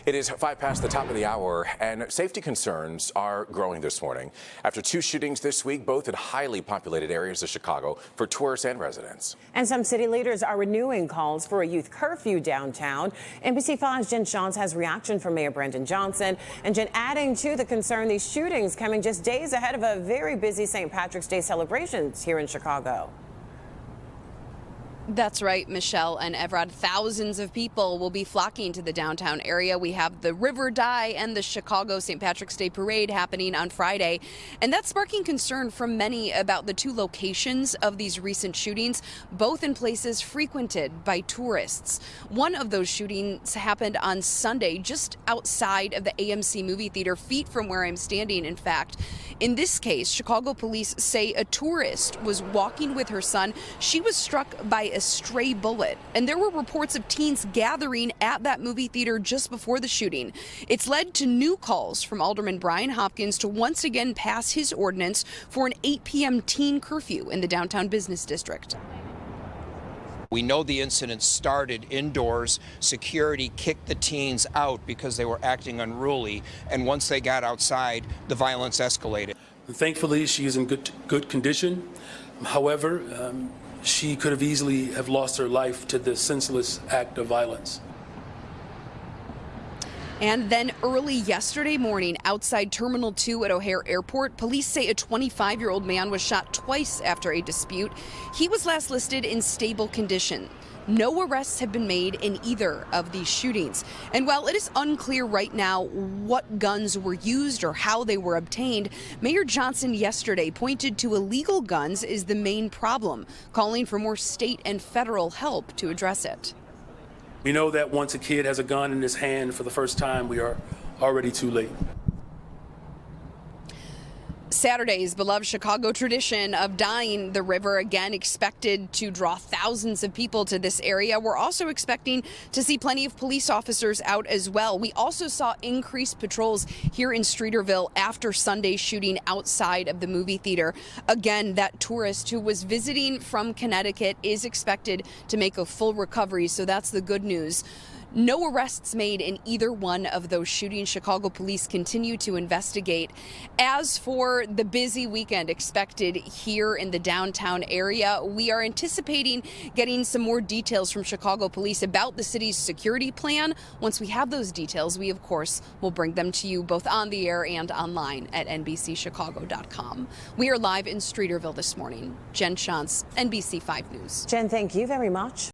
It is 5 past the top of the hour, and safety concerns are growing this morning after 2 shootings this week, both in highly populated areas of Chicago for tourists and residents. And some city leaders are renewing calls for a youth curfew downtown. NBC5's Jenn Schanz has reaction from Mayor Brandon Johnson. And Jen, adding to the concern, these shootings coming just days ahead of a very busy St. Patrick's Day celebrations here in Chicago. That's right, Michelle and Evrod. Thousands of people will be flocking to the downtown area. We have the River Dye and the Chicago St. Patrick's Day Parade happening on Friday. And that's sparking concern from many about the 2 locations of these recent shootings, both in places frequented by tourists. One of those shootings happened on Sunday, just outside of the AMC movie theater, feet from where I'm standing, in fact. In this case, Chicago police say a tourist was walking with her son. She was struck by a stray bullet, and there were reports of teens gathering at that movie theater just before the shooting. It's led to new calls from Alderman Brian Hopkins to once again pass his ordinance for an 8 p.m. teen curfew in the downtown business district. We know the incident started indoors. Security kicked the teens out because they were acting unruly, and once they got outside, the violence escalated. Thankfully, she is in good condition. However, she could have easily have lost her life to this senseless act of violence. And then early yesterday morning outside Terminal 2 at O'Hare Airport, police say a 25-year-old man was shot twice after a dispute. He was last listed in stable condition. No arrests have been made in either of these shootings. And while it is unclear right now what guns were used or how they were obtained, Mayor Johnson yesterday pointed to illegal guns as the main problem, calling for more state and federal help to address it. We know that once a kid has a gun in his hand for the first time, we are already too late. Saturday's beloved Chicago tradition of dyeing the river again expected to draw thousands of people to this area. We're also expecting to see plenty of police officers out as well. We also saw increased patrols here in Streeterville after Sunday's shooting outside of the movie theater. Again, that tourist who was visiting from Connecticut is expected to make a full recovery, so that's the good news. No arrests made in either one of those shootings. Chicago police continue to investigate. As for the busy weekend expected here in the downtown area, we are anticipating getting some more details from Chicago police about the city's security plan. Once we have those details, we, of course, will bring them to you both on the air and online at NBCChicago.com. We are live in Streeterville this morning. Jenn Schanz, NBC5 News. Jen, thank you very much.